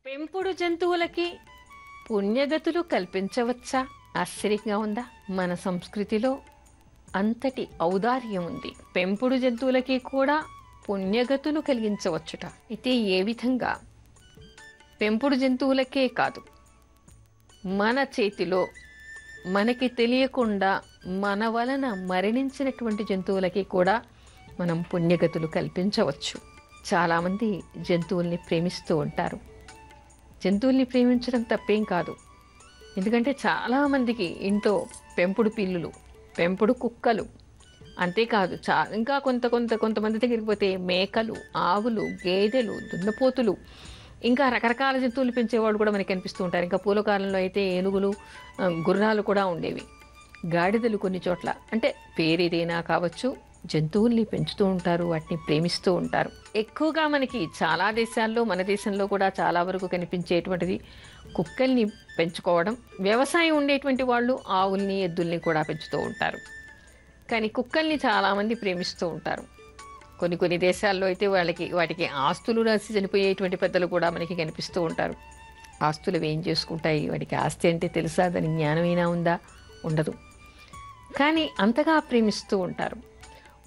పెంపుడు జంతువులకి పుణ్యగతులు కల్పించవచ్చా? ఆశ్చర్యంగా ఉందా? మన సంస్కృతిలో అంతటి ఔదార్యం ఉంది. పెంపుడు జంతువులకి కూడా పుణ్యగతులు కలిగించవచ్చుట. అయితే ఏ విధంగా? పెంపుడు జంతువులకే కాదు, మన చేతిలో మనకి తెలియకుండా మన వలన మరణించినటువంటి జంతువులకి కూడా మనం పుణ్యగతులు కల్పించవచ్చు. చాలామంది జంతువుల్ని ప్రేమిస్తూ ఉంటారు. జంతువుల్ని ప్రేమించడం తప్పేం కాదు. ఎందుకంటే చాలామందికి ఇంట్లో పెంపుడు పిల్లులు, పెంపుడు కుక్కలు, అంతేకాదు ఇంకా కొంతమంది దగ్గరికి పోతే మేకలు, ఆవులు, గేదెలు, దున్నపోతులు, ఇంకా రకరకాల జంతువులు పెంచేవాళ్ళు కూడా మనకి కనిపిస్తూ ఉంటారు. ఇంకా పూర్వకాలంలో అయితే ఏనుగులు, గుర్రాలు కూడా ఉండేవి. గాడిదలు కొన్ని చోట్ల, అంటే పేరేదైనా కావచ్చు, జంతువుల్ని పెంచుతూ ఉంటారు, వాటిని ప్రేమిస్తూ ఉంటారు. ఎక్కువగా మనకి చాలా దేశాల్లో, మన దేశంలో కూడా చాలా వరకు కనిపించేటువంటిది కుక్కల్ని పెంచుకోవడం. వ్యవసాయం ఉండేటువంటి వాళ్ళు ఆవుల్ని, ఎద్దుల్ని కూడా పెంచుతూ ఉంటారు. కానీ కుక్కల్ని చాలామంది ప్రేమిస్తూ ఉంటారు. కొన్ని దేశాల్లో అయితే వాటికి ఆస్తులు రాసి చనిపోయేటువంటి పెద్దలు కూడా మనకి కనిపిస్తూ ఉంటారు. ఆస్తులు ఏం చేసుకుంటాయి? వాటికి ఆస్తి అంటే తెలుసా? దాని జ్ఞానమైనా ఉందా? ఉండదు. కానీ అంతగా ప్రేమిస్తూ ఉంటారు.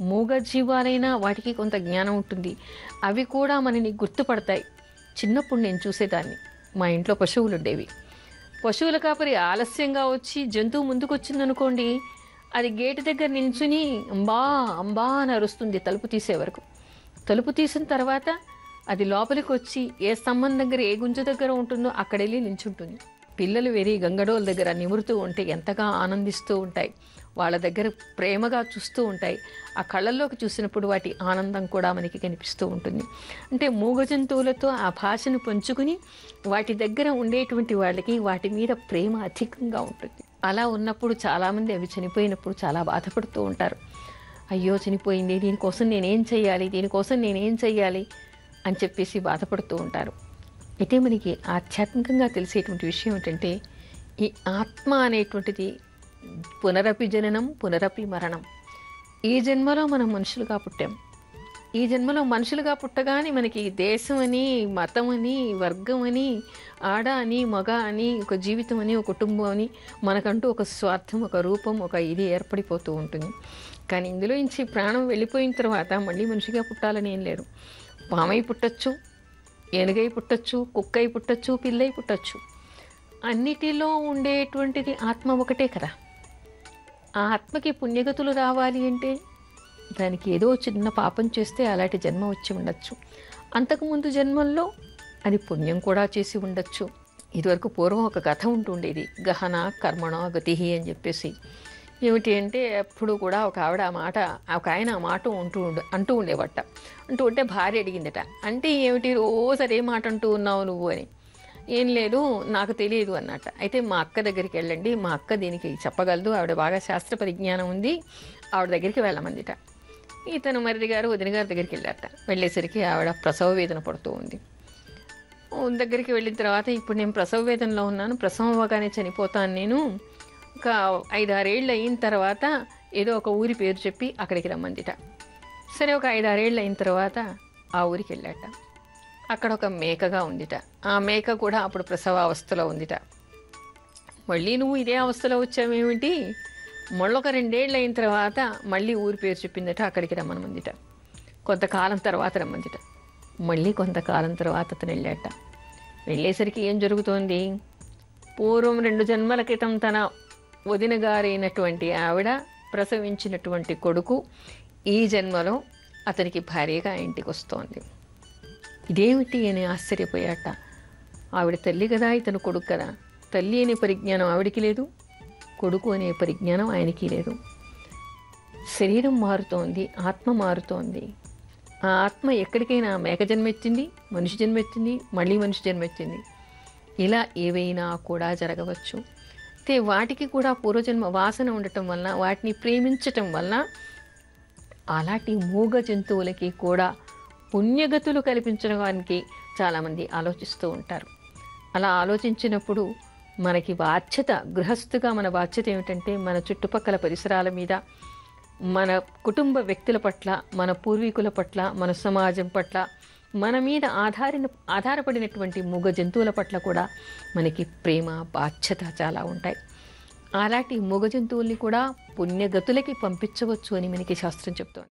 మూగ జీవాలైనా వాటికి కొంత జ్ఞానం ఉంటుంది. అవి కూడా మనని గుర్తుపడతాయి. చిన్నప్పుడు నేను చూసేదాన్ని, మా ఇంట్లో పశువులు ఉండేవి. పశువుల కాపరి ఆలస్యంగా వచ్చి జంతువు ముందుకు వచ్చిందనుకోండి, అది గేటు దగ్గర నిల్చుని అంబా అంబా అని అరుస్తుంది తలుపు తీసే వరకు. తలుపు తీసిన తర్వాత అది లోపలికి వచ్చి ఏ స్తంభం దగ్గర, ఏ గుంజ దగ్గర ఉంటుందో అక్కడ వెళ్ళి నిల్చుంటుంది. పిల్లలు వెరీ గంగడోల దగ్గర నిమురుతూ ఉంటే ఎంతగా ఆనందిస్తూ ఉంటాయి. వాళ్ళ దగ్గర ప్రేమగా చూస్తూ ఉంటాయి. ఆ కళ్ళల్లోకి చూసినప్పుడు వాటి ఆనందం కూడా మనకి కనిపిస్తూ ఉంటుంది. అంటే మూగ జంతువులతో ఆ భాషను పంచుకుని వాటి దగ్గర ఉండేటువంటి వాళ్ళకి వాటి మీద ప్రేమ అధికంగా ఉంటుంది. అలా ఉన్నప్పుడు చాలామంది అవి చనిపోయినప్పుడు చాలా బాధపడుతూ ఉంటారు. అయ్యో చనిపోయింది, దీనికోసం నేనేం చెయ్యాలి అని చెప్పేసి బాధపడుతూ ఉంటారు. అయితే మనకి ఆధ్యాత్మికంగా తెలిసేటువంటి విషయం ఏంటంటే, ఈ ఆత్మ అనేటువంటిది పునరపి జననం, పునరపి మరణం. ఈ జన్మలో మనం మనుషులుగా పుట్టాం. ఈ జన్మలో మనుషులుగా పుట్టగానే మనకి దేశం అని, మతం అని, వర్గం అని, ఆడ అని, మగ అని, ఒక జీవితం అని, ఒక కుటుంబం అని, మనకంటూ ఒక స్వార్థం, ఒక రూపం, ఒక ఇది ఏర్పడిపోతూ ఉంటుంది. కానీ ఇందులో నుంచి ప్రాణం వెళ్ళిపోయిన తర్వాత మళ్ళీ మనిషిగా పుట్టాలని ఏం లేదు. పామై పుట్టచ్చు, ఏనుగై పుట్టచ్చు, కుక్కై పుట్టచ్చు, పిల్లై పుట్టచ్చు. అన్నిటిలో ఉండేటువంటిది ఆత్మ ఒకటే కదా. ఆ ఆత్మకి పుణ్యగతులు రావాలి అంటే దానికి ఏదో చిన్న పాపం చేస్తే అలాంటి జన్మ వచ్చి ఉండొచ్చు. అంతకుముందు జన్మల్లో అది పుణ్యం కూడా చేసి ఉండొచ్చు. ఇదివరకు పూర్వం ఒక కథ ఉంటుండేది, గహన కర్మణ గతి అని చెప్పేసి. ఏమిటి అంటే, ఎప్పుడు కూడా ఒక ఆయన ఆ మాట అంటూ ఉండేవట. అంటూ ఉంటే భార్య అడిగిందట, అంటే ఏమిటి రోజు అదే మాట అంటూ ఉన్నావు నువ్వు అని. ఏం లేదు, నాకు తెలియదు అన్నట్ట. అయితే మా అక్క దగ్గరికి వెళ్ళండి, మా అక్క దీనికి చెప్పగలదు, ఆవిడ బాగా శాస్త్ర పరిజ్ఞానం ఉంది, ఆవిడ దగ్గరికి వెళ్ళమందిట. ఇతను మరిది గారు వదిన గారి దగ్గరికి వెళ్ళారట. వెళ్ళేసరికి ఆవిడ ప్రసవ వేదన పడుతూ ఉంది. దగ్గరికి వెళ్ళిన తర్వాత, ఇప్పుడు నేను ప్రసవ వేదనలో ఉన్నాను, ప్రసవం అవ్వగానే చనిపోతాను, నేను ఒక 5-6 ఏళ్ళు అయిన తర్వాత ఏదో ఒక ఊరి పేరు చెప్పి అక్కడికి రమ్మందిట. సరే, ఒక 5-6 ఏళ్ళు అయిన తర్వాత ఆ ఊరికి వెళ్ళాట. అక్కడ ఒక మేకగా ఉందిట. ఆ మేక కూడా అప్పుడు ప్రసవావస్థలో ఉందిట. మళ్ళీ నువ్వు ఇదే అవస్థలో వచ్చావేమిటి? మళ్ళొక 2 ఏళ్ళు అయిన తర్వాత మళ్ళీ ఊరి పేరు చెప్పిందట, అక్కడికి రమ్మనమందిట. కొంతకాలం తర్వాత రమ్మందిట. మళ్ళీ కొంతకాలం తర్వాత అతను వెళ్ళాట. వెళ్ళేసరికి ఏం జరుగుతోంది? పూర్వం 2 జన్మల క్రితం తన వదిన గారైనటువంటి ఆవిడ ప్రసవించినటువంటి కొడుకు ఈ జన్మలో అతనికి భార్యగా ఇంటికి వస్తోంది. ఇదేమిటి అని ఆశ్చర్యపోయాట. ఆవిడ తల్లి కదా, ఇతను కొడుకు కదా. తల్లి అనే పరిజ్ఞానం ఆవిడికి లేదు, కొడుకు అనే పరిజ్ఞానం ఆయనకి లేదు. శరీరం మారుతోంది, ఆత్మ మారుతోంది. ఆ ఆత్మ ఎక్కడికైనా మేక జన్మెత్తింది, మనిషి జన్మెత్తింది, మళ్ళీ మనిషి జన్మెత్తింది. ఇలా ఏవైనా కూడా జరగవచ్చు. అయితే వాటికి కూడా పూర్వజన్మ వాసన ఉండటం వలన, వాటిని ప్రేమించటం వలన అలాంటి మూగ జంతువులకి కూడా పుణ్యగతులు కల్పించడానికి చాలామంది ఆలోచిస్తూ ఉంటారు. అలా ఆలోచించినప్పుడు మనకి బాధ్యత, గృహస్థుగా మన బాధ్యత ఏమిటంటే, మన చుట్టుపక్కల పరిసరాల మీద, మన కుటుంబ వ్యక్తుల పట్ల, మన పూర్వీకుల పట్ల, మన సమాజం పట్ల మన మీద ఆధారపడినటువంటి మూగ జంతువుల పట్ల కూడా మనకి ప్రేమ బాధ్యత చాలా ఉంటాయి. అలాంటి మూగ జంతువుల్ని కూడా పుణ్యగతులకి పంపించవచ్చు అని మనకి శాస్త్రం చెప్తోంది.